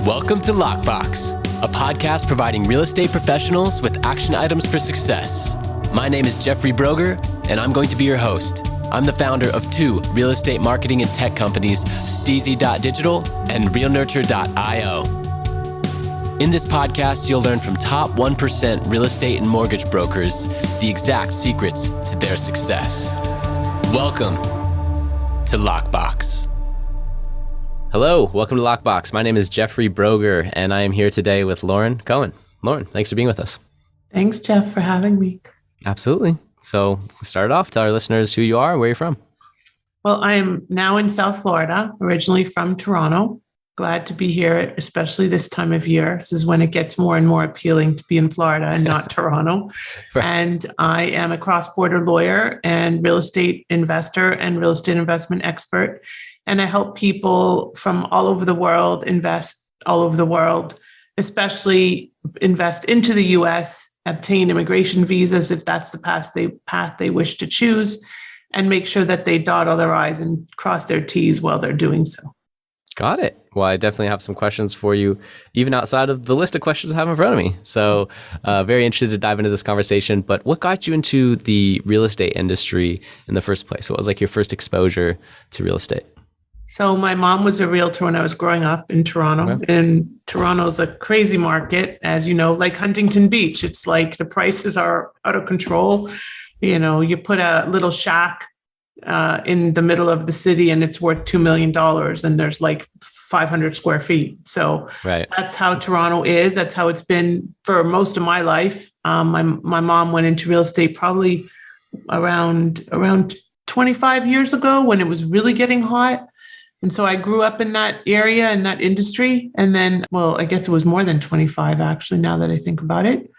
Welcome to Lockbox, a podcast providing real estate professionals with action items for success. My name is Jeffrey Brogger, and I'm going to be your host. I'm the founder of two real estate marketing and tech companies, STEEZY.Digital and Realtor.io. In this podcast, you'll learn from top 1% real estate and mortgage brokers the exact secrets to their success. Welcome to Lockbox. Hello, welcome to Lockbox. My name is Jeffrey Brogger, and I am here today with Lauren Cohen. Lauren, thanks for being with us. Thanks, Jeff, for having me. Absolutely. So start off, tell our listeners who you are, where you're from. Well, I am now in South Florida, originally from Toronto. Glad to be here, especially this time of year. This is when it gets more and more appealing to be in Florida and not Toronto. Right. And I am a cross-border lawyer and real estate investor and real estate investment expert. And I help people from all over the world invest all over the world, especially invest into the U.S., obtain immigration visas if that's the path they wish to choose, and make sure that they dot all their I's and cross their T's while they're doing so. Got it. Well, I definitely have some questions for you, even outside of the list of questions I have in front of me. So very interested to dive into this conversation. But what got you into the real estate industry in the first place? What was like your first exposure to real estate? So my mom was a realtor when I was growing up in Toronto. Okay. And Toronto's a crazy market, as you know, like Huntington Beach. It's like the prices are out of control. You know, you put a little shack in the middle of the city and it's worth $2 million and there's like 500 square feet. So That's how Toronto is. That's how it's been for most of my life. My mom went into real estate probably around 25 years ago when it was really getting hot. And so I grew up in that area and that industry. And then, well, I guess it was more than 25, actually, now that I think about it. It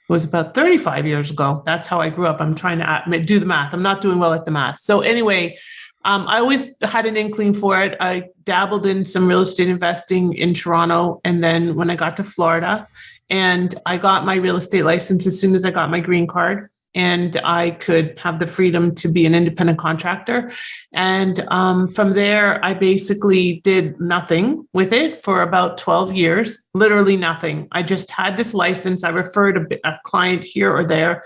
was about 35 years ago. That's how I grew up. I'm trying to do the math. I'm not doing well at the math. So anyway, I always had an inkling for it. I dabbled in some real estate investing in Toronto. And then when I got to Florida, and I got my real estate license as soon as I got my green card. And I could have the freedom to be an independent contractor. And from there, I basically did nothing with it for about 12 years, literally nothing. I just had this license. I referred a client here or there.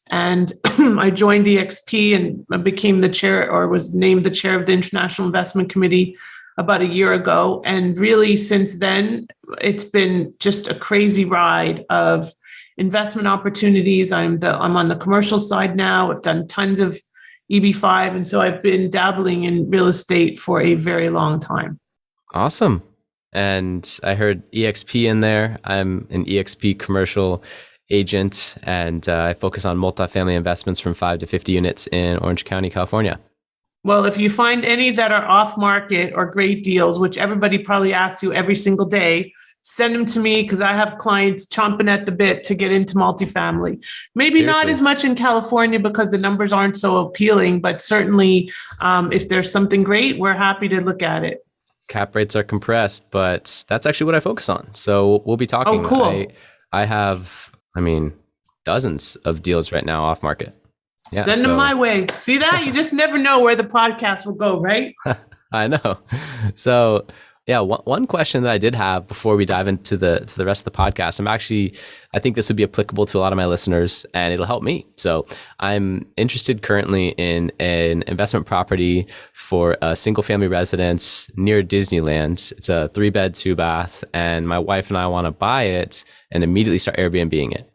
And I joined EXP and became the chair, or was named the chair of the International Investment Committee about a year ago. And really, since then, it's been just a crazy ride of investment opportunities. I'm on the commercial side now. I've done tons of EB5. And so I've been dabbling in real estate for a very long time. Awesome. And I heard EXP in there. I'm an EXP commercial agent, and I focus on multifamily investments from 5 to 50 units in Orange County, California. Well, if you find any that are off market or great deals, which everybody probably asks you every single day, send them to me because I have clients chomping at the bit to get into multifamily. Maybe Seriously. Not as much in California because the numbers aren't so appealing, but certainly if there's something great, we're happy to look at it. Cap rates are compressed, but that's actually what I focus on. So we'll be talking. Oh, cool. I have, dozens of deals right now off market. Yeah, Send them my way. See that? You just never know where the podcast will go, right? I know. So yeah, one question that I did have before we dive into the rest of the podcast, I think this would be applicable to a lot of my listeners and it'll help me. So I'm interested currently in an investment property for a single family residence near Disneyland. It's a 3-bed, 2-bath, and my wife and I want to buy it and immediately start Airbnb-ing it.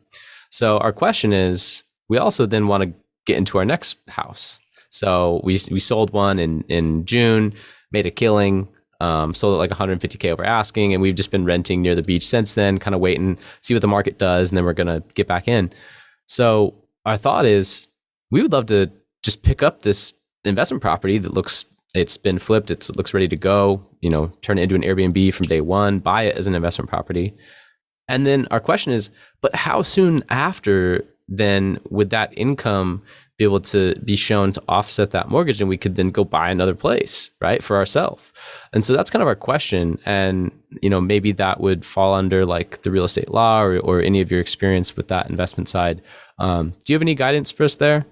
So our question is, we also then want to get into our next house. So we sold one in June, made a killing. Sold at like $150K over asking, and we've just been renting near the beach since then, kind of waiting, see what the market does, and then we're going to get back in. So our thought is we would love to just pick up this investment property that it's been flipped, it looks ready to go, turn it into an Airbnb from day one, buy it as an investment property. And then our question is, but how soon after then would that income be able to be shown to offset that mortgage, and we could then go buy another place, right, for ourselves? And so that's kind of our question. And, maybe that would fall under like the real estate law or any of your experience with that investment side. Do you have any guidance for us there?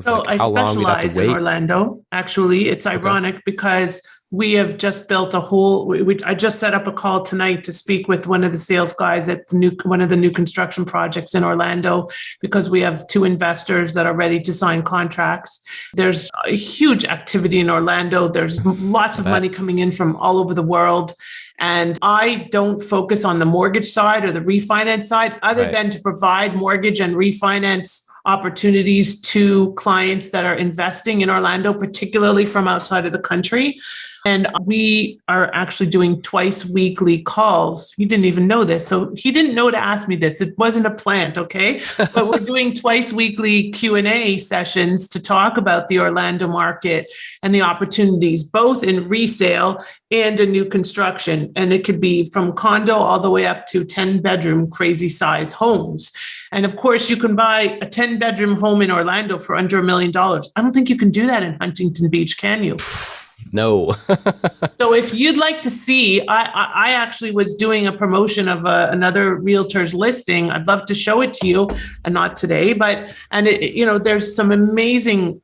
So I specialize in Orlando. Actually, it's ironic because we have just built a whole, I just set up a call tonight to speak with one of the sales guys at one of the new construction projects in Orlando, because we have 2 investors that are ready to sign contracts. There's a huge activity in Orlando. There's lots of money coming in from all over the world. And I don't focus on the mortgage side or the refinance side, other than to provide mortgage and refinance opportunities to clients that are investing in Orlando, particularly from outside of the country. And we are actually doing twice weekly calls. You didn't even know this. So he didn't know to ask me this. It wasn't a plant, okay? But we're doing twice weekly Q&A sessions to talk about the Orlando market and the opportunities, both in resale and in new construction. And it could be from condo all the way up to 10-bedroom crazy size homes. And of course, you can buy a 10-bedroom home in Orlando for under $1 million. I don't think you can do that in Huntington Beach, can you? No. So if you'd like to see, I actually was doing a promotion of another realtor's listing. I'd love to show it to you, and not today, there's some amazing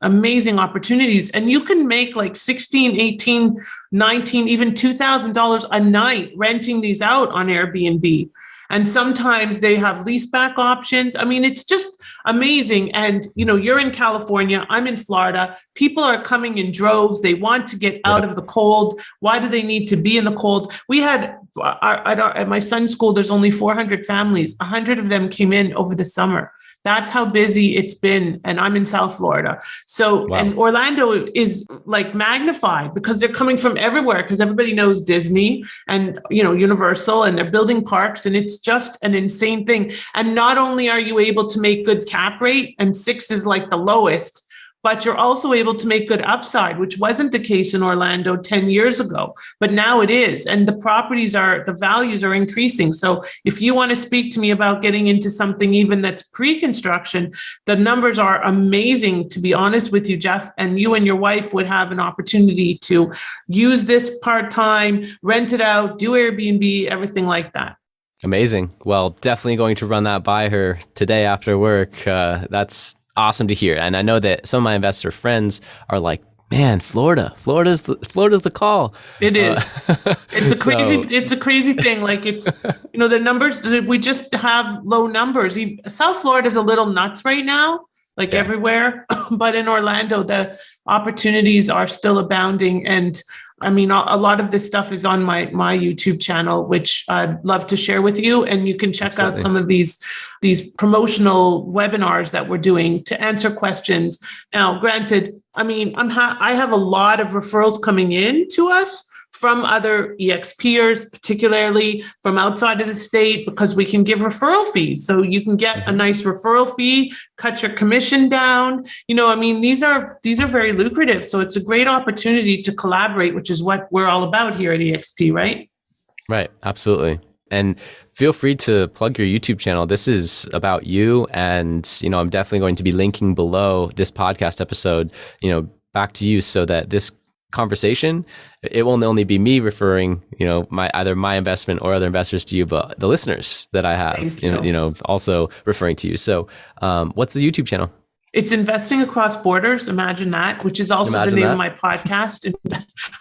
opportunities, and you can make like 16, 18, 19, even $2,000 a night renting these out on Airbnb. And sometimes they have lease back options. I mean, it's just amazing. And, you're in California, I'm in Florida. People are coming in droves. They want to get out of the cold. Why do they need to be in the cold? We had, at my son's school, there's only 400 families. 100 of them came in over the summer. That's how busy it's been. And I'm in South Florida. So, and Orlando is like magnified because they're coming from everywhere, because everybody knows Disney and, Universal, and they're building parks, and it's just an insane thing. And not only are you able to make good cap rate, and 6 is like the lowest, but you're also able to make good upside, which wasn't the case in Orlando 10 years ago, but now it is. And the values are increasing. So if you want to speak to me about getting into something even that's pre-construction, the numbers are amazing, to be honest with you, Jeff, and you and your wife would have an opportunity to use this part-time, rent it out, do Airbnb, everything like that. Amazing. Well, definitely going to run that by her today after work. That's awesome to hear. And I know that some of my investor friends are like, man, Florida's the call. It is. It's a crazy thing. Like, it's, the numbers, we just have low numbers. South Florida's a little nuts right now, like everywhere, but in Orlando, the opportunities are still abounding. And I mean, a lot of this stuff is on my YouTube channel, which I'd love to share with you. And you can check out some of these promotional webinars that we're doing to answer questions. Now, granted, I mean, I have a lot of referrals coming in to us from other EXPers, particularly from outside of the state, because we can give referral fees. So you can get a nice referral fee, cut your commission down. These are very lucrative. So it's a great opportunity to collaborate, which is what we're all about here at EXP, right? Right. Absolutely. And feel free to plug your YouTube channel. This is about you. And, I'm definitely going to be linking below this podcast episode, back to you, so that this conversation, it won't only be me referring, either my investment or other investors to you, but the listeners that I have, also referring to you. So, what's the YouTube channel? It's Investing Across Borders. Imagine that, which is also the name of my podcast.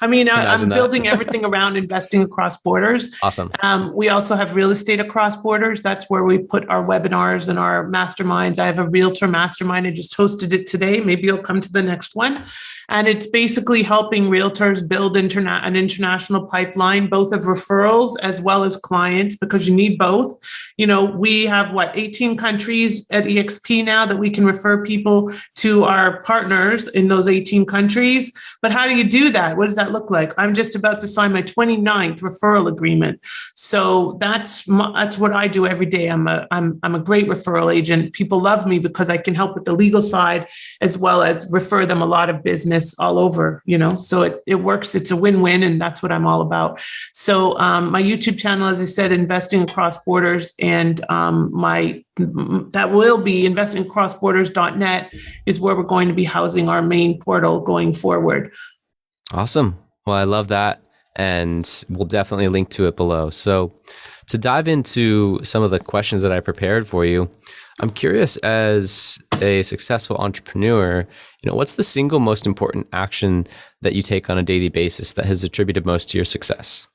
I'm building everything around investing across borders. Awesome. We also have Real Estate Across Borders. That's where we put our webinars and our masterminds. I have a realtor mastermind. I just hosted it today. Maybe you'll come to the next one. And it's basically helping realtors build an international pipeline, both of referrals as well as clients, because you need both. We have 18 countries at EXP now that we can refer people to our partners in those 18 countries. But how do you do that? What does that look like? I'm just about to sign my 29th referral agreement. So that's what I do every day. I'm a great referral agent. People love me because I can help with the legal side as well as refer them a lot of business all over, so it works. It's a win-win, and that's what I'm all about. So my YouTube channel, as I said, Investing Across Borders, and that will be investingacrossborders.net is where we're going to be housing our main portal going forward. Awesome. Well, I love that, and we'll definitely link to it below. So to dive into some of the questions that I prepared for you, I'm curious, as a successful entrepreneur, what's the single most important action that you take on a daily basis that has attributed most to your success?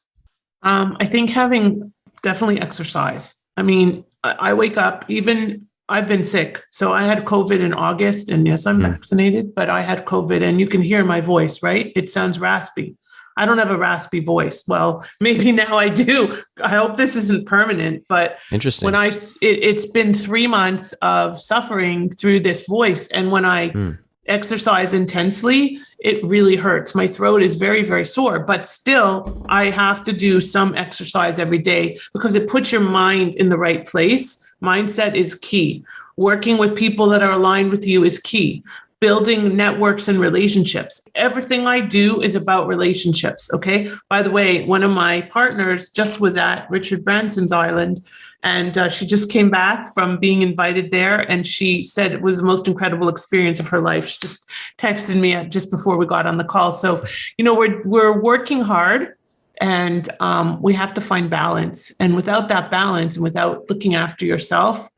I think having definitely exercise. I mean, I wake up, even I've been sick. So I had COVID in August, and yes, I'm vaccinated, but I had COVID, and you can hear my voice, right? It sounds raspy. I don't have a raspy voice. Well, maybe now I do. I hope this isn't permanent, but Interesting. when it's been 3 months of suffering through this voice. And when I exercise intensely, it really hurts. My throat is very, very sore, but still I have to do some exercise every day because it puts your mind in the right place. Mindset is key. Working with people that are aligned with you is key. Building networks and relationships. Everything I do is about relationships. Okay. By the way, one of my partners just was at Richard Branson's island, and she just came back from being invited there. And she said it was the most incredible experience of her life. She just texted me just before we got on the call. So, we're working hard, and we have to find balance. And without that balance and without looking after yourself,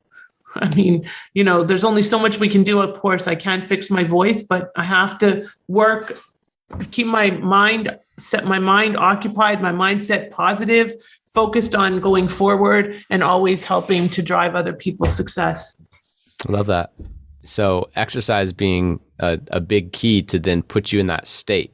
I mean, there's only so much we can do. Of course, I can't fix my voice, but I have to work to keep my mind occupied, my mindset positive, focused on going forward, and always helping to drive other people's success. I love that. So exercise being a big key to then put you in that state.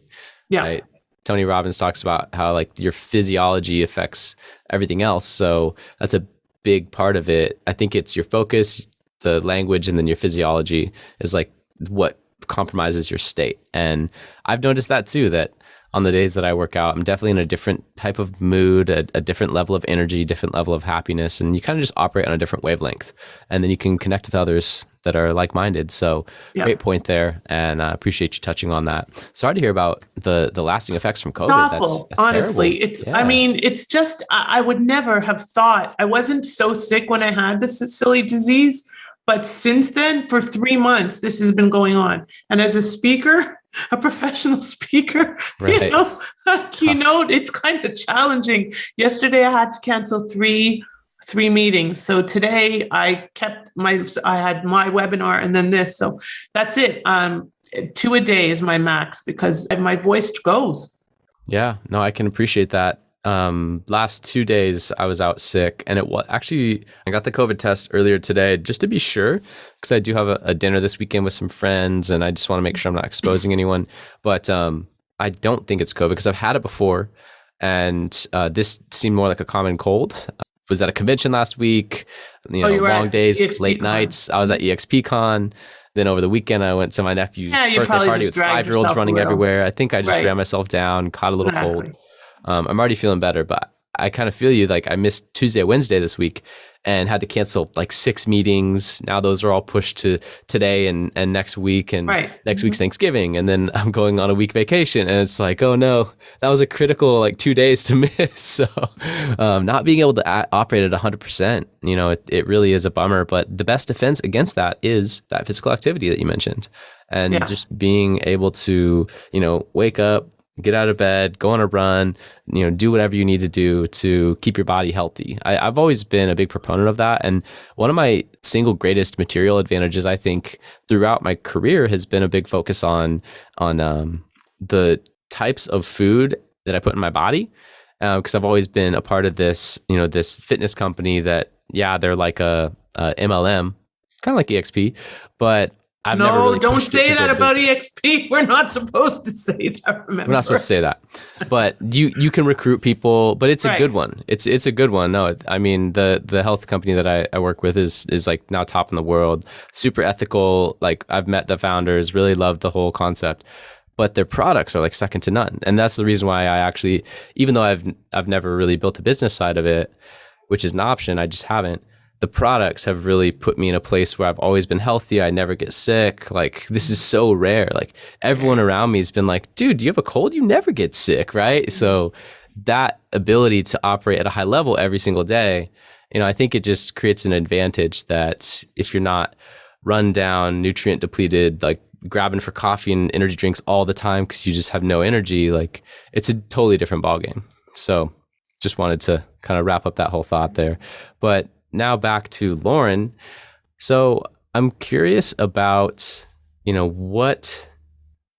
Yeah. Right? Tony Robbins talks about how like your physiology affects everything else. So that's a big part of it. I think it's your focus, the language, and then your physiology is like what compromises your state. And I've noticed that too, that on the days that I work out, I'm definitely in a different type of mood, a different level of energy, different level of happiness, and you kind of just operate on a different wavelength. And then you can connect with others that are like-minded. So great point there, and I appreciate you touching on that. Sorry to hear about the lasting effects from COVID. It's awful, that's honestly. terrible. I mean, it's just, I would never have thought. I wasn't so sick when I had this silly disease, but since then, for 3 months, this has been going on. And as a speaker, a professional speaker, right. keynote, it's kind of challenging. Yesterday, I had to cancel three meetings. So today I had my webinar and then this. So that's it. 2 a day is my max because my voice goes. Yeah, no, I can appreciate that. Last 2 days I was out sick, and I got the COVID test earlier today just to be sure, because I do have a dinner this weekend with some friends, and I just want to make sure I'm not exposing anyone. But I don't think it's COVID because I've had it before, and this seemed more like a common cold. Was at a convention last week, long days, EXP late nights. I was at EXPCon. Then over the weekend, I went to my nephew's birthday party with 5-year-olds running everywhere. I think I just ran myself down, caught a little cold. I'm already feeling better, but I kind of feel you. Like I missed Tuesday, Wednesday this week and had to cancel like 6 meetings. Now those are all pushed to today and next week, and next week's Thanksgiving. And then I'm going on a week vacation, and it's like, oh no, that was a critical like 2 days to miss. So not being able to operate at 100%, it really is a bummer. But the best defense against that is that physical activity that you mentioned, and just being able to, wake up, get out of bed, go on a run, do whatever you need to do to keep your body healthy. I've always been a big proponent of that. And one of my single greatest material advantages, I think, throughout my career has been a big focus on the types of food that I put in my body. Because I've always been a part of this, this fitness company that, they're like a MLM, kind of like EXP, but don't say that about EXP. We're not supposed to say that. Remember, we're not supposed to say that. But you can recruit people, but it's a good one. It's a good one. No, I mean the health company that I work with is like now top in the world, super ethical. Like I've met the founders, really love the whole concept, but their products are like second to none. And that's the reason why I actually, even though I've never really built a business side of it, which is an option, I just haven't. The products have really put me in a place where I've always been healthy. I never get sick. Like this is so rare. Like everyone around me has been like, dude, do you have a cold? You never get sick, right? So that ability to operate at a high level every single day, I think it just creates an advantage that if you're not run down, nutrient depleted, like grabbing for coffee and energy drinks all the time because you just have no energy, like it's a totally different ballgame. So just wanted to kind of wrap up that whole thought there. But now back to Lauren. So I'm curious about, what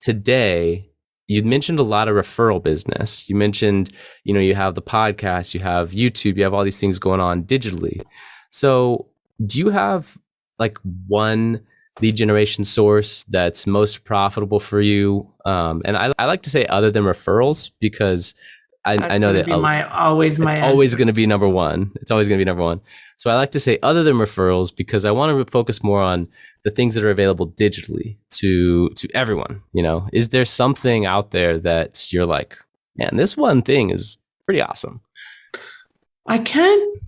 today you mentioned a lot of referral business. You mentioned, you have the podcast, you have YouTube, you have all these things going on digitally. So do you have like one lead generation source that's most profitable for you? And I like to say other than referrals, because I know that always my it's always answer. going to be number one. It's always going to be number one. So I like to say other than referrals, because I want to focus more on the things that are available digitally to everyone. Is there something out there that you're like, man, this one thing is pretty awesome? I can't.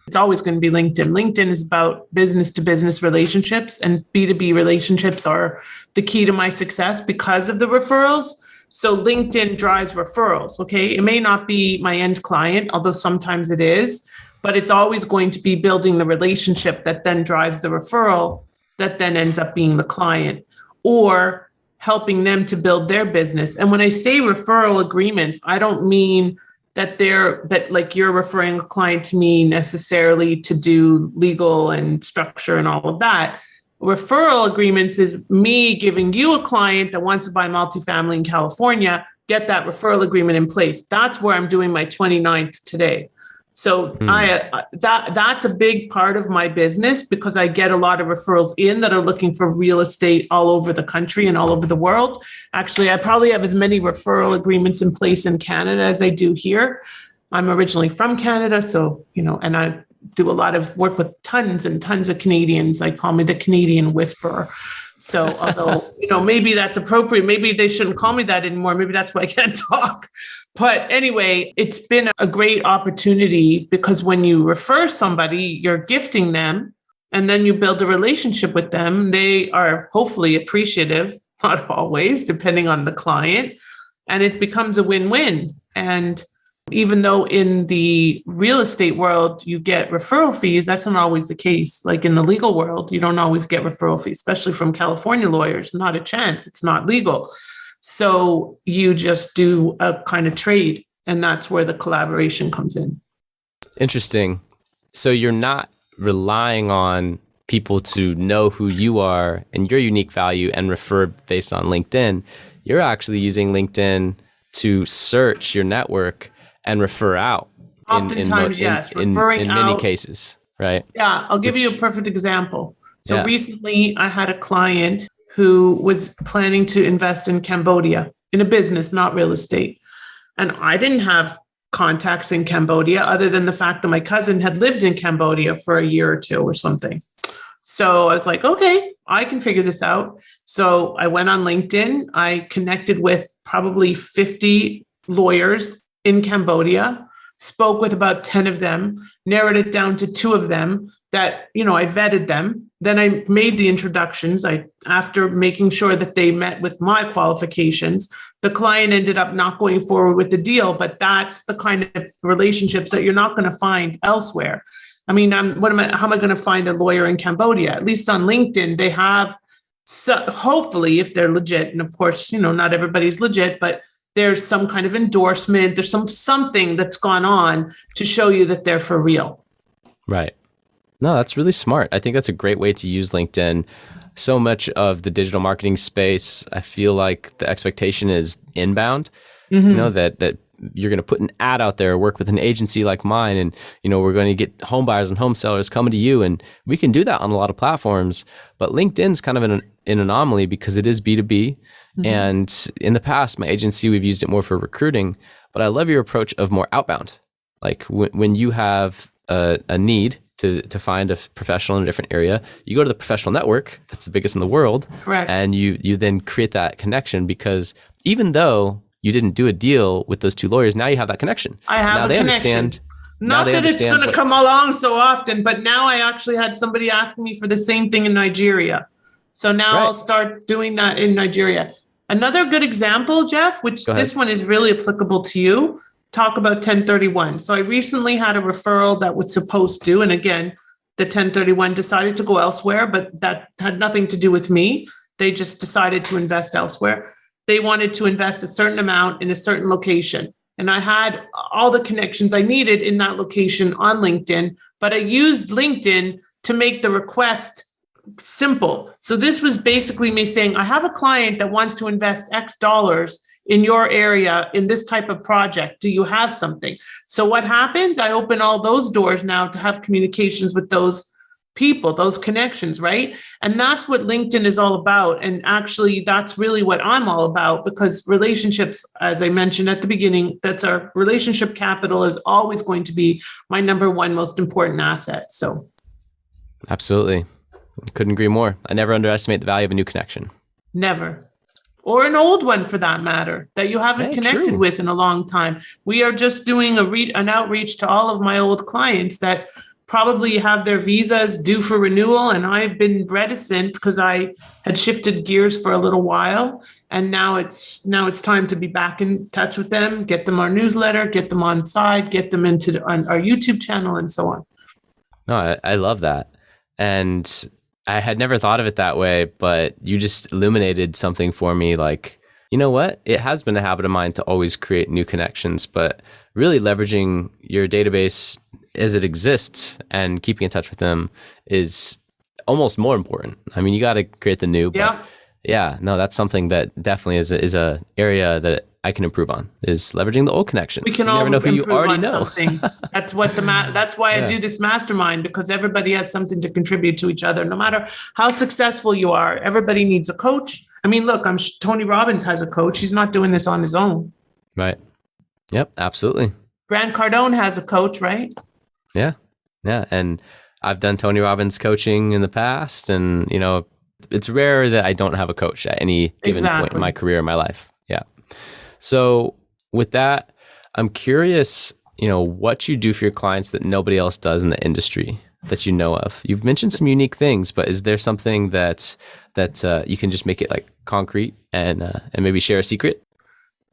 It's always going to be LinkedIn. LinkedIn is about business to business relationships, and B2B relationships are the key to my success because of the referrals. So LinkedIn drives referrals. Okay. It may not be my end client, although sometimes it is, but it's always going to be building the relationship that then drives the referral that then ends up being the client, or helping them to build their business. And when I say referral agreements, I don't mean that like you're referring a client to me necessarily to do legal and structure and all of that. Referral agreements is me giving you a client that wants to buy multifamily in California, get that referral agreement in place. That's where I'm doing my 29th today. So that's a big part of my business, because I get a lot of referrals in that are looking for real estate all over the country and all over the world. Actually, I probably have as many referral agreements in place in Canada as I do here. I'm originally from Canada, so, and I do a lot of work with tons and tons of Canadians. They call me the Canadian whisperer. So although, maybe that's appropriate, maybe they shouldn't call me that anymore. Maybe that's why I can't talk. But anyway, it's been a great opportunity, because when you refer somebody, you're gifting them, and then you build a relationship with them. They are hopefully appreciative, not always, depending on the client, and it becomes a win-win. And even though in the real estate world, you get referral fees, that's not always the case. Like in the legal world, you don't always get referral fees, especially from California lawyers. Not a chance. It's not legal. So you just do a kind of trade, and that's where the collaboration comes in. Interesting. So you're not relying on people to know who you are and your unique value and refer based on LinkedIn. You're actually using LinkedIn to search your network and refer out. Oftentimes, yes. Referring in many cases, right? Yeah, I'll give you a perfect example. So recently I had a client who was planning to invest in Cambodia in a business, not real estate. And I didn't have contacts in Cambodia other than the fact that my cousin had lived in Cambodia for a year or two or something. So I was like, okay, I can figure this out. So I went on LinkedIn. I connected with probably 50 lawyers in Cambodia, spoke with about 10 of them, narrowed it down to 2 of them that, I vetted them. Then I made the introductions. After making sure that they met with my qualifications, the client ended up not going forward with the deal, but that's the kind of relationships that you're not going to find elsewhere. I mean, how am I going to find a lawyer in Cambodia? At least on LinkedIn, they have, hopefully, if they're legit, and of course, not everybody's legit, but there's some kind of endorsement, there's something that's gone on to show you that they're for real. Right. No, that's really smart. I think that's a great way to use LinkedIn. So much of the digital marketing space, I feel like the expectation is inbound, that you're going to put an ad out there, work with an agency like mine, and, we're going to get home buyers and home sellers coming to you. And we can do that on a lot of platforms, but LinkedIn's kind of an anomaly because it is B2B. And in the past, my agency, we've used it more for recruiting, but I love your approach of more outbound. Like when you have a need to find a professional in a different area, you go to the professional network that's the biggest in the world. Correct. And you then create that connection, because even though you didn't do a deal with those 2 lawyers, now you have that connection. I have now a they connection. Understand. Not that it's going to come along so often, but now I actually had somebody asking me for the same thing in Nigeria. So now I'll start doing that in Nigeria. Another good example, Jeff, which this one is really applicable to you, talk about 1031. So I recently had a referral that was supposed to, and again, the 1031 decided to go elsewhere, but that had nothing to do with me. They just decided to invest elsewhere. They wanted to invest a certain amount in a certain location. And I had all the connections I needed in that location on LinkedIn, but I used LinkedIn to make the request simple. So this was basically me saying, I have a client that wants to invest X dollars in your area in this type of project? Do you have something? So what happens? I open all those doors now to have communications with those people, those connections, right? And that's what LinkedIn is all about. And actually, that's really what I'm all about, because relationships, as I mentioned at the beginning, that's our relationship capital, is always going to be my number one most important asset. So absolutely. Couldn't agree more. I never underestimate the value of a new connection. Never. Or an old one, for that matter, that you haven't connected with in a long time. We are just doing an outreach to all of my old clients that probably have their visas due for renewal. And I've been reticent because I had shifted gears for a little while. And now it's time to be back in touch with them, get them our newsletter, get them on side, get them on our YouTube channel, and so on. No, I love that. And I had never thought of it that way, but you just illuminated something for me. Like, you know what? It has been a habit of mine to always create new connections, but really leveraging your database as it exists and keeping in touch with them is almost more important. I mean, you got to create the new, but yeah, no, that's something that definitely is a area that I can improve on, is leveraging the old connections. We can all never know who you already know. Something. That's why I do this mastermind, because everybody has something to contribute to each other. No matter how successful you are, everybody needs a coach. I mean, look, Tony Robbins has a coach. He's not doing this on his own. Right. Yep, absolutely. Grant Cardone has a coach, right? Yeah. And I've done Tony Robbins coaching in the past, and it's rare that I don't have a coach at any given point in my career, in my life. Yeah. So with that, I'm curious, what you do for your clients that nobody else does in the industry that you know of. You've mentioned some unique things, but is there something that you can just make it like concrete and maybe share a secret?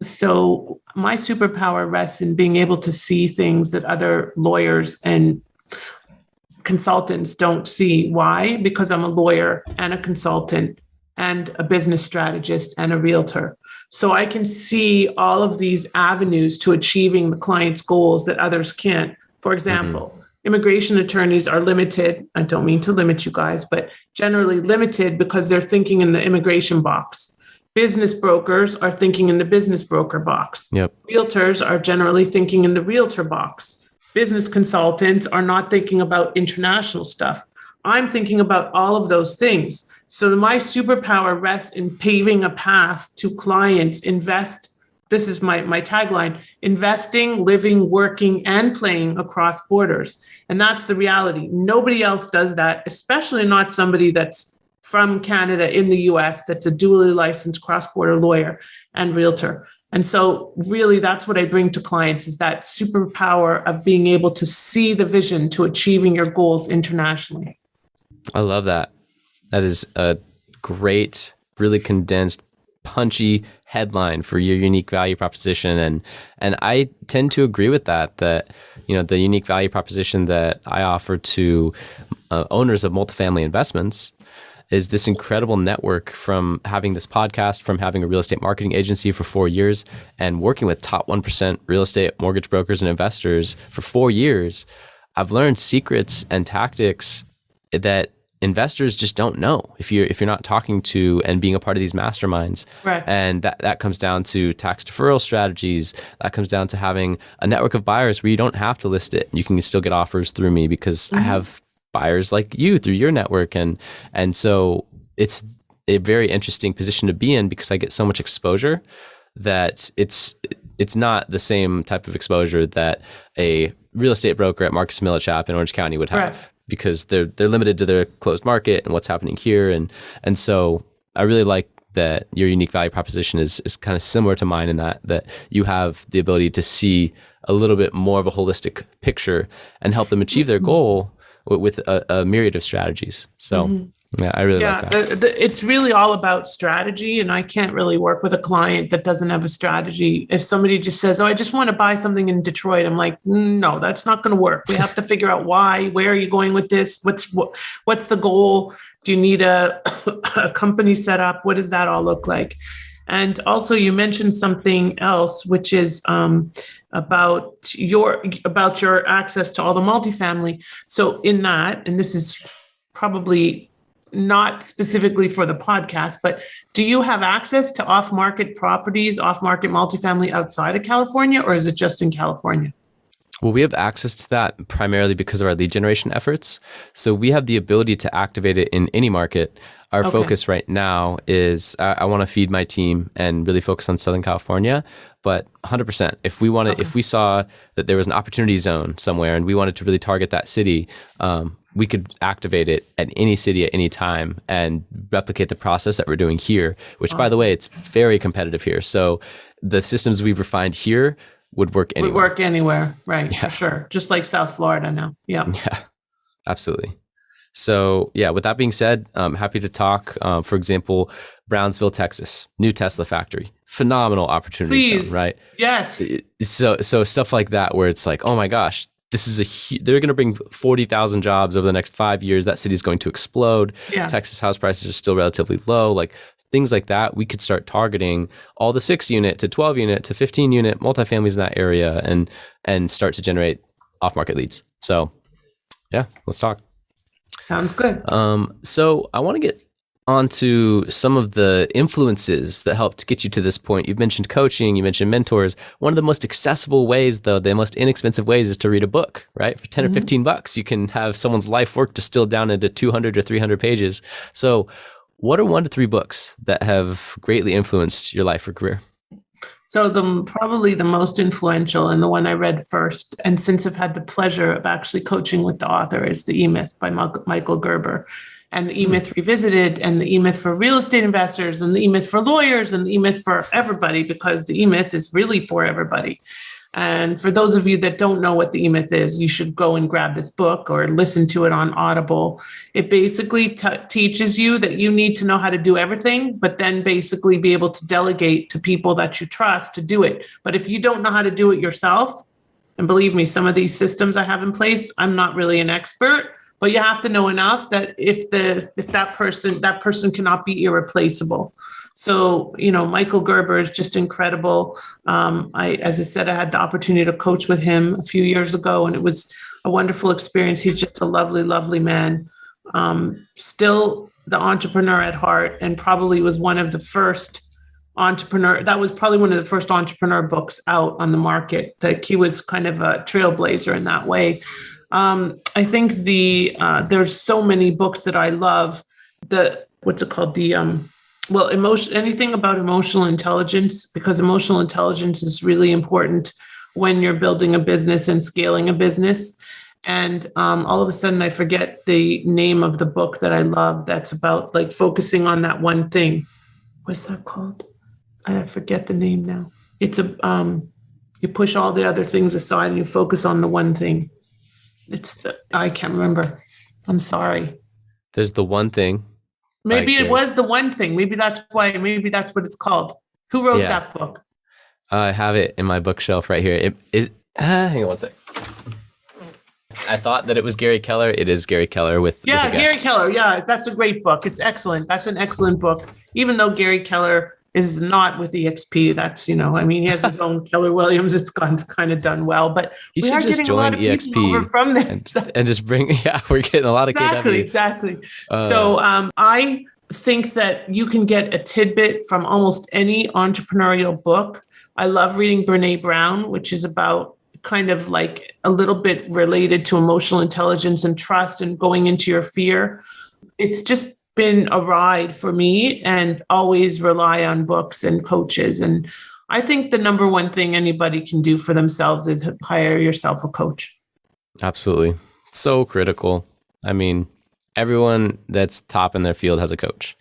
So my superpower rests in being able to see things that other lawyers and consultants don't see. Why? Because I'm a lawyer and a consultant and a business strategist and a realtor. So I can see all of these avenues to achieving the client's goals that others can't. For example, immigration attorneys are limited. I don't mean to limit you guys, but generally limited because they're thinking in the immigration box. Business brokers are thinking in the business broker box. Yep. Realtors are generally thinking in the realtor box. Business consultants are not thinking about international stuff. I'm thinking about all of those things. So my superpower rests in paving a path to clients invest. This is my tagline: investing, living, working, and playing across borders. And that's the reality. Nobody else does that, especially not somebody that's from Canada in the US, that's a dually licensed cross-border lawyer and realtor. And so really that's what I bring to clients, is that superpower of being able to see the vision to achieving your goals internationally. I love that. That is a great, really condensed, punchy headline for your unique value proposition. And I tend to agree with that, the unique value proposition that I offer to owners of multifamily investments is this incredible network, from having this podcast, from having a real estate marketing agency for 4 years and working with top 1% real estate mortgage brokers and investors for 4 years. I've learned secrets and tactics that investors just don't know if you're not talking to and being a part of these masterminds. Right. And that comes down to tax deferral strategies. That comes down to having a network of buyers where you don't have to list it. You can still get offers through me because I have buyers like you through your network. And so it's a very interesting position to be in, because I get so much exposure that it's not the same type of exposure that a real estate broker at Marcus Millichap in Orange County would have. Right. Because they're limited to their closed market and what's happening here. And so I really like that your unique value proposition is kind of similar to mine, in that you have the ability to see a little bit more of a holistic picture and help them achieve their goal with a myriad of strategies. So yeah, I really like that. It's really all about strategy, and I can't really work with a client that doesn't have a strategy. If somebody just says, "Oh, I just want to buy something in Detroit," I'm like, "No, that's not going to work. We have to figure out why. Where are you going with this? What's the goal? Do you need a company set up? What does that all look like?" And also, you mentioned something else, which is about your access to all the multifamily. So in that, and this is probably not specifically for the podcast, but do you have access to off-market properties, off-market multifamily outside of California, or is it just in California? Well, we have access to that primarily because of our lead generation efforts. So we have the ability to activate it in any market. Our focus right now is I want to feed my team and really focus on Southern California. But 100%, if we saw that there was an opportunity zone somewhere and we wanted to really target that city, we could activate it at any city at any time and replicate the process that we're doing here, which by the way, it's very competitive here. So the systems we've refined here would work anywhere. Would work anywhere, right? For sure. Just like South Florida now. Yeah. Yeah, absolutely. So yeah, with that being said, I'm happy to talk. For example, Brownsville, Texas, new Tesla factory, phenomenal opportunity zone, right? Yes. So stuff like that, where it's like, oh my gosh, this is they're going to bring 40,000 jobs over the next 5 years. That city's going to explode. Yeah. Texas house prices are still relatively low. Like things like that, we could start targeting all the 6 unit to 12 unit to 15 unit multifamilies in that area and start to generate off market leads. So yeah, let's talk. Sounds good. So I want to get onto some of the influences that helped get you to this point. You've mentioned coaching, you mentioned mentors. One of the most accessible ways, though, the most inexpensive ways is to read a book, right? For 10 or 15 bucks, you can have someone's life work distilled down into 200 or 300 pages. So what are 1 to 3 books that have greatly influenced your life or career? So probably the most influential and the one I read first, and since I've had the pleasure of actually coaching with the author, is The E-Myth by Michael Gerber. And the E-Myth Revisited, and the E-Myth for real estate investors, and the E-Myth for lawyers, and the E-Myth for everybody, because the E-Myth is really for everybody. And for those of you that don't know what the E-Myth is, you should go and grab this book or listen to it on Audible. It basically teaches you that you need to know how to do everything, but then basically be able to delegate to people that you trust to do it. But if you don't know how to do it yourself, and believe me, some of these systems I have in place, I'm not really an expert, but you have to know enough that if that person cannot be irreplaceable. So, Michael Gerber is just incredible. As I said, I had the opportunity to coach with him a few years ago, and it was a wonderful experience. He's just a lovely, lovely man. Still the entrepreneur at heart, and probably was one of the first entrepreneur. That was probably one of the first entrepreneur books out on the market. Like he was kind of a trailblazer in that way. I think there's so many books that I love. Anything about emotional intelligence, because emotional intelligence is really important when you're building a business and scaling a business. And all of a sudden I forget the name of the book that I love that's about like focusing on that one thing. What's that called? I forget the name now. It's you push all the other things aside and you focus on the one thing. I can't remember. I'm sorry. There's the one thing. Maybe it was the one thing. Maybe that's what it's called. Who wrote that book? I have it in my bookshelf right here. It is, hang on one sec. I thought that it was Gary Keller. It is Gary Keller with Gary Keller. Yeah, that's a great book. It's excellent. That's an excellent book. Even though Gary Keller is not with EXP, that's, he has his own Keller Williams. It's kind of done well, but we are just getting a lot of EXP over from there and just bring, we're getting a lot of KW. Exactly. So I think that you can get a tidbit from almost any entrepreneurial book. I love reading Brene Brown, which is about kind of like a little bit related to emotional intelligence and trust and going into your fear. It's just been a ride for me, and always rely on books and coaches. And I think the number one thing anybody can do for themselves is hire yourself a coach. Absolutely. So critical. I mean, everyone that's top in their field has a coach.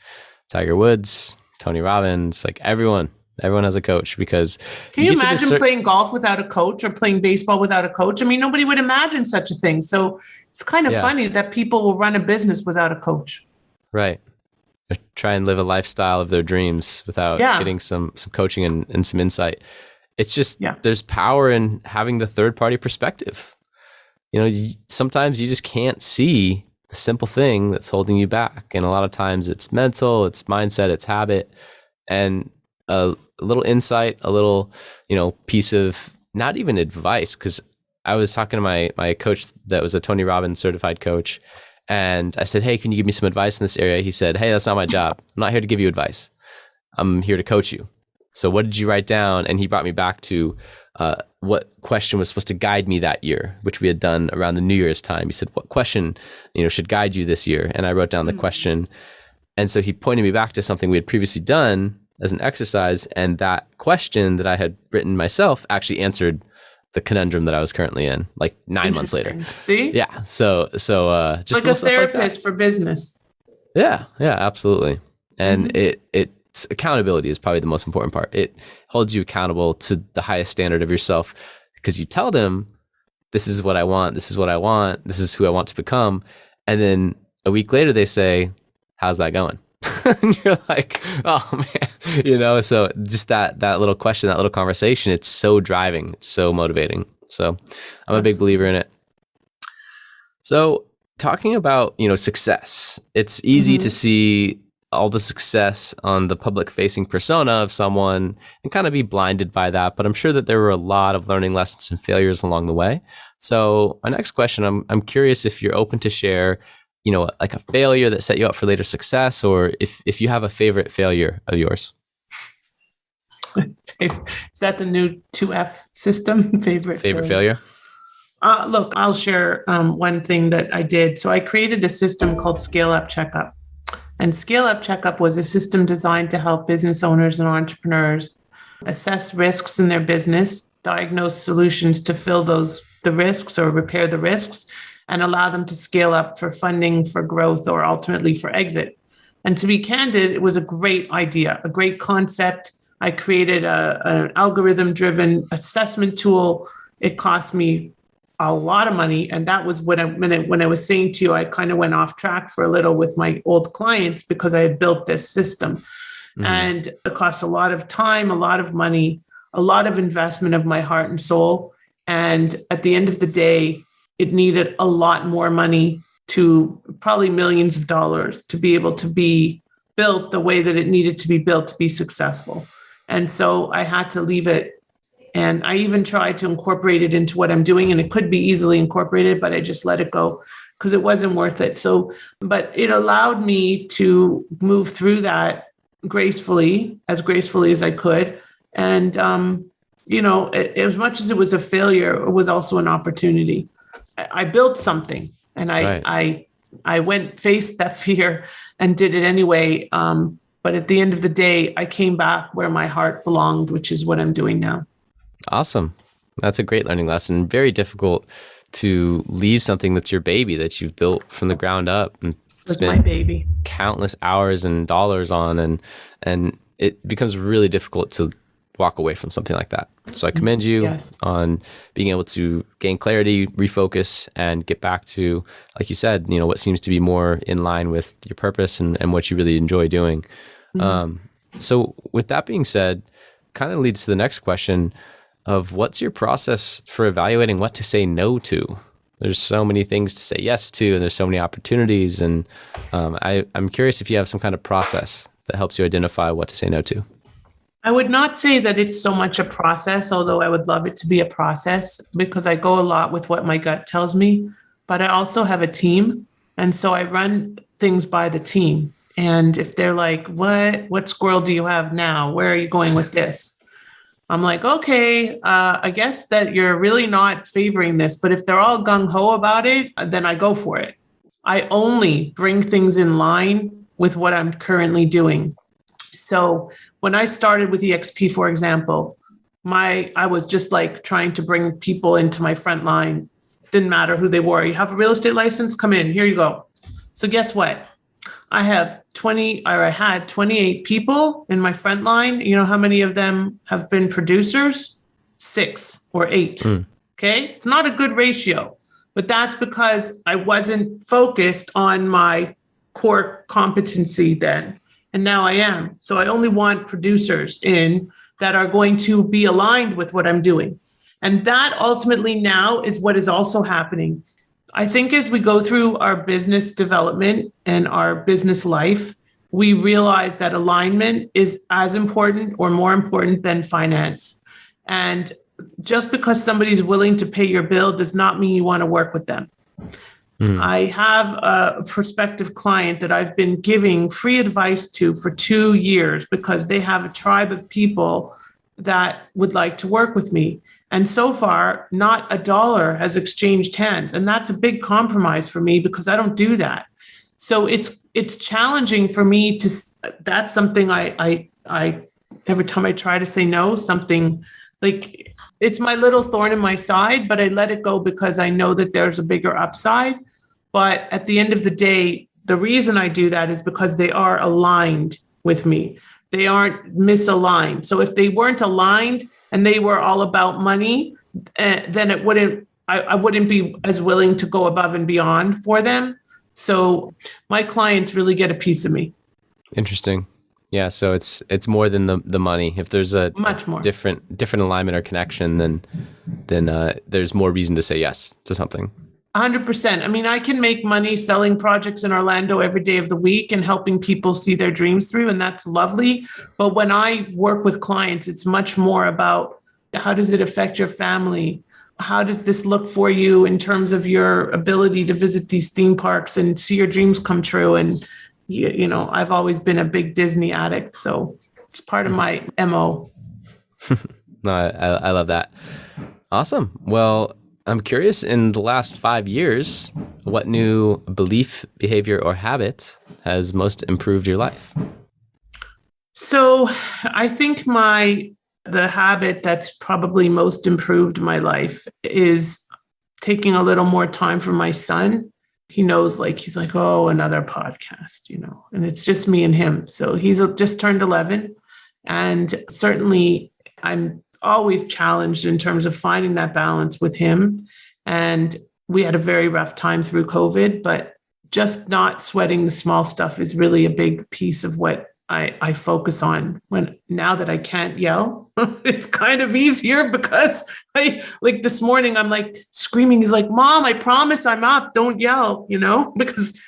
Tiger Woods, Tony Robbins, like everyone has a coach, because can you imagine playing golf without a coach or playing baseball without a coach? I mean, nobody would imagine such a thing. So it's kind of funny that people will run a business without a coach. Right. Or try and live a lifestyle of their dreams without getting some coaching and some insight. It's just, there's power in having the third party perspective. Sometimes you just can't see the simple thing that's holding you back. And a lot of times it's mental, it's mindset, it's habit, and a little insight, a little, piece of not even advice. Cause I was talking to my coach that was a Tony Robbins certified coach. And I said, hey, can you give me some advice in this area? He said, hey, that's not my job. I'm not here to give you advice. I'm here to coach you. So what did you write down? And he brought me back to what question was supposed to guide me that year, which we had done around the New Year's time. He said, what question, should guide you this year? And I wrote down the question. And so he pointed me back to something we had previously done as an exercise. And that question that I had written myself actually answered the conundrum that I was currently in, like 9 months later. See? Yeah. So just like a therapist for business. Yeah, absolutely. And it's accountability is probably the most important part. It holds you accountable to the highest standard of yourself because you tell them, this is what I want. This is what I want. This is who I want to become. And then a week later they say, how's that going? And you're like, oh man, so just that little question, that little conversation, it's so driving, it's so motivating. So I'm a big believer in it. So talking about, success, it's easy to see all the success on the public facing persona of someone and kind of be blinded by that. But I'm sure that there were a lot of learning lessons and failures along the way. So my next question, I'm curious if you're open to share, like a failure that set you up for later success, or if you have a favorite failure of yours. Is that the new 2F system? Favorite failure? Look, I'll share one thing that I did. So I created a system called Scale Up Checkup. And Scale Up Checkup was a system designed to help business owners and entrepreneurs assess risks in their business, diagnose solutions to fill the risks or repair the risks, and allow them to scale up for funding, for growth, or ultimately for exit. And to be candid, it was a great idea, a great concept. I created an algorithm-driven assessment tool. It cost me a lot of money. And that was when I was saying to you, I kind of went off track for a little with my old clients because I had built this system. And it cost a lot of time, a lot of money, a lot of investment of my heart and soul. And at the end of the day, it needed a lot more money, to probably millions of dollars, to be able to be built the way that it needed to be built to be successful. And so I had to leave it. And I even tried to incorporate it into what I'm doing, and it could be easily incorporated, but I just let it go because it wasn't worth it. So, but it allowed me to move through that gracefully as I could. And, as much as it was a failure, it was also an opportunity. I built something, and I faced that fear and did it anyway. But at the end of the day, I came back where my heart belonged, which is what I'm doing now. Awesome. That's a great learning lesson. Very difficult to leave something that's your baby, that you've built from the ground up and spent my baby. Countless hours and dollars on, and it becomes really difficult to walk away from something like that. So I commend you on being able to gain clarity, refocus, and get back to, like you said, what seems to be more in line with your purpose and what you really enjoy doing. So with that being said, kind of leads to the next question of what's your process for evaluating what to say no to? There's so many things to say yes to, and there's so many opportunities. And I'm curious if you have some kind of process that helps you identify what to say no to. I would not say that it's so much a process, although I would love it to be a process, because I go a lot with what my gut tells me, but I also have a team. And so I run things by the team. And if they're like, what squirrel do you have now? Where are you going with this? I'm like, okay, I guess that you're really not favoring this, but if they're all gung-ho about it, then I go for it. I only bring things in line with what I'm currently doing. So when I started with EXP, for example, I was just like trying to bring people into my front line. Didn't matter who they were. You have a real estate license? Come in, here you go. So guess what? I had 28 people in my front line. You know how many of them have been producers? 6 or 8. Okay. It's not a good ratio, but that's because I wasn't focused on my core competency then. And now I am. So I only want producers in that are going to be aligned with what I'm doing. And that ultimately now is what is also happening. I think as we go through our business development and our business life, we realize that alignment is as important or more important than finance. And just because somebody's willing to pay your bill does not mean you want to work with them. I have a prospective client that I've been giving free advice to for 2 years because they have a tribe of people that would like to work with me. And so far, not a dollar has exchanged hands. And that's a big compromise for me because I don't do that. So it's challenging for me to, that's something I every time I try to say no, something like it's my little thorn in my side, but I let it go because I know that there's a bigger upside. But at the end of the day, the reason I do that is because they are aligned with me. They aren't misaligned. So if they weren't aligned and they were all about money, then I wouldn't be as willing to go above and beyond for them. So my clients really get a piece of me. Interesting. Yeah. So it's more than the money. If there's a much more different alignment or connection, then there's more reason to say yes to something. 100%. I mean, I can make money selling projects in Orlando every day of the week and helping people see their dreams through, and that's lovely. But when I work with clients, it's much more about how does it affect your family? How does this look for you in terms of your ability to visit these theme parks and see your dreams come true? And, you know, I've always been a big Disney addict, so it's part of my MO. No, I love that. Awesome. Well, I'm curious, in the last 5 years, what new belief, behavior, or habit has most improved your life? So I think the habit that's probably most improved my life is taking a little more time for my son. He knows, he's like, oh, another podcast, you know, and it's just me and him. So he's just turned 11. And certainly I'm always challenged in terms of finding that balance with him. And we had a very rough time through COVID, but just not sweating the small stuff is really a big piece of what I focus on. Now that I can't yell, it's kind of easier because this morning I'm like screaming. He's like, Mom, I promise I'm up. Don't yell, you know, because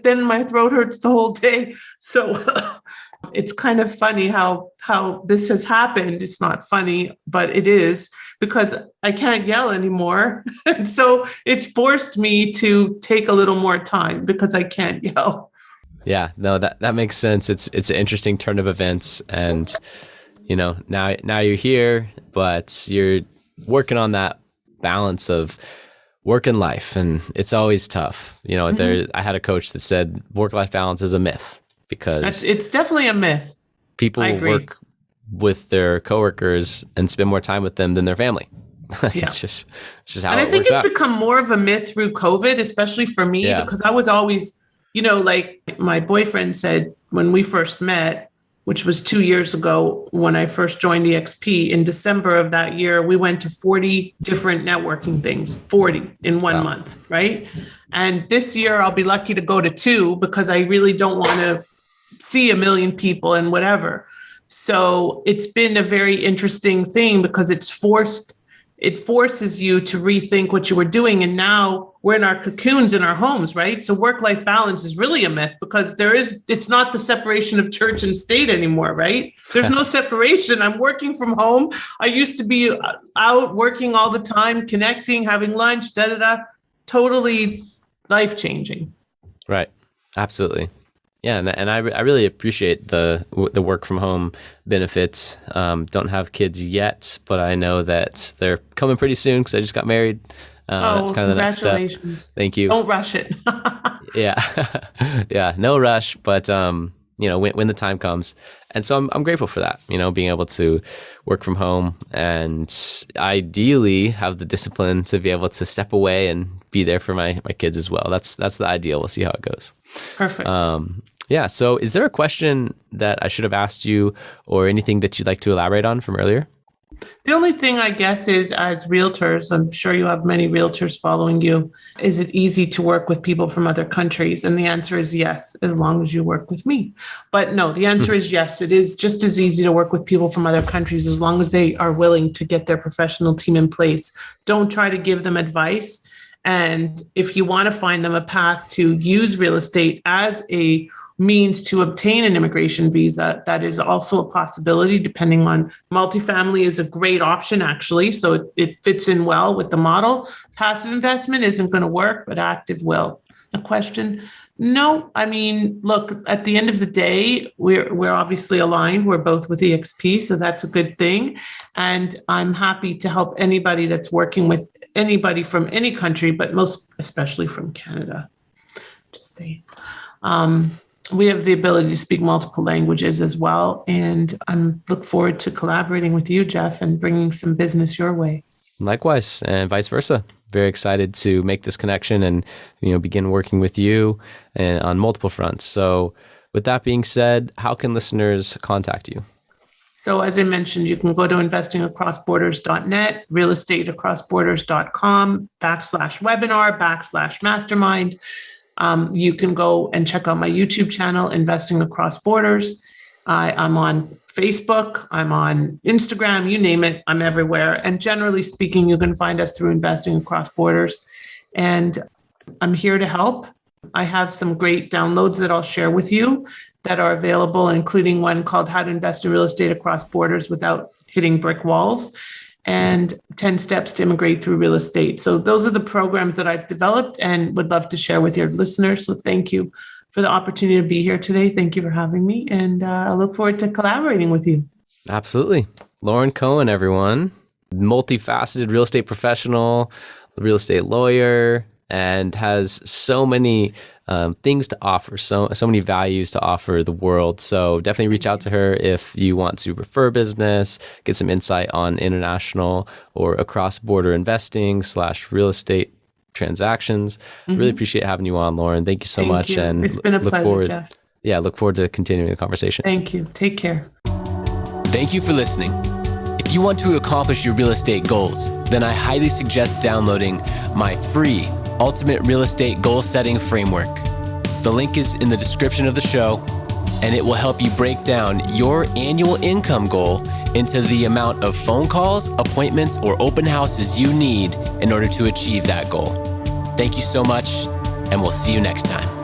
then my throat hurts the whole day. So it's kind of funny how this has happened. It's not funny, but it is because I can't yell anymore. And so it's forced me to take a little more time because I can't yell. Yeah, no, that makes sense. It's an interesting turn of events, and you know, now you're here, but you're working on that balance of work and life, and it's always tough. You know, I had a coach that said work-life balance is a myth because it's definitely a myth. People work with their coworkers and spend more time with them than their family. Yeah. It's just how and it I think works it's out. become more of a myth through COVID, especially for me, because I was always, you know, like my boyfriend said when we first met, which was 2 years ago when I first joined EXP, in December of that year, we went to 40 different networking things, 40 in 1 month, right? And this year I'll be lucky to go to 2 because I really don't want to see 1 million people and whatever. So it's been a very interesting thing because it forces you to rethink what you were doing. And now we're in our cocoons in our homes, right? So work-life balance is really a myth because it's not the separation of church and state anymore, right? There's no separation. I'm working from home. I used to be out working all the time, connecting, having lunch, totally life-changing. Right. Absolutely. Yeah, and I really appreciate the work from home benefits. Don't have kids yet, but I know that they're coming pretty soon because I just got married. That's kind of the next step. Thank you. Don't rush it. Yeah, yeah, no rush, but you know, when the time comes, and so I'm grateful for that. You know, being able to work from home and ideally have the discipline to be able to step away and be there for my kids as well. That's the ideal. We'll see how it goes. Perfect. Yeah. So is there a question that I should have asked you or anything that you'd like to elaborate on from earlier? The only thing I guess is, as realtors, I'm sure you have many realtors following you. Is it easy to work with people from other countries? And the answer is yes, as long as you work with me. But no, the answer is yes. It is just as easy to work with people from other countries as long as they are willing to get their professional team in place. Don't try to give them advice. And if you want to find them a path to use real estate as a means to obtain an immigration visa, that is also a possibility, depending on multifamily is a great option, actually. So it fits in well with the model. Passive investment isn't going to work, but active will. a question. No, I mean, look, at the end of the day, we're obviously aligned. We're both with EXP, so that's a good thing. And I'm happy to help anybody that's working with anybody from any country, but most especially from Canada. Just say, we have the ability to speak multiple languages as well, and I'm look forward to collaborating with you, Jeff, and bringing some business your way. Likewise, and vice versa. Very excited to make this connection and begin working with you on multiple fronts. So with that being said, how can listeners contact you? So as I mentioned, you can go to investingacrossborders.net, realestateacrossborders.com/webinar/mastermind. You can go and check out my YouTube channel, Investing Across Borders. I'm on Facebook, I'm on Instagram, you name it, I'm everywhere. And generally speaking, you can find us through Investing Across Borders. And I'm here to help. I have some great downloads that I'll share with you that are available, including one called How to Invest in Real Estate Across Borders Without Hitting Brick Walls, and 10 Steps to Immigrate Through Real Estate. So those are the programs that I've developed and would love to share with your listeners. So thank you for the opportunity to be here today. Thank you for having me. And I look forward to collaborating with you. Absolutely. Lauren Cohen, everyone. Multifaceted real estate professional, real estate lawyer, and has so many things to offer, so many values to offer the world. So definitely reach out to her if you want to refer business, get some insight on international or across border investing / real estate transactions. Really appreciate having you on, Lauren. Thank you so much. You. And it's been a pleasure, Jeff. Yeah, look forward to continuing the conversation. Thank you. Take care. Thank you for listening. If you want to accomplish your real estate goals, then I highly suggest downloading my free Ultimate Real Estate Goal Setting Framework. The link is in the description of the show, and it will help you break down your annual income goal into the amount of phone calls, appointments, or open houses you need in order to achieve that goal. Thank you so much, and we'll see you next time.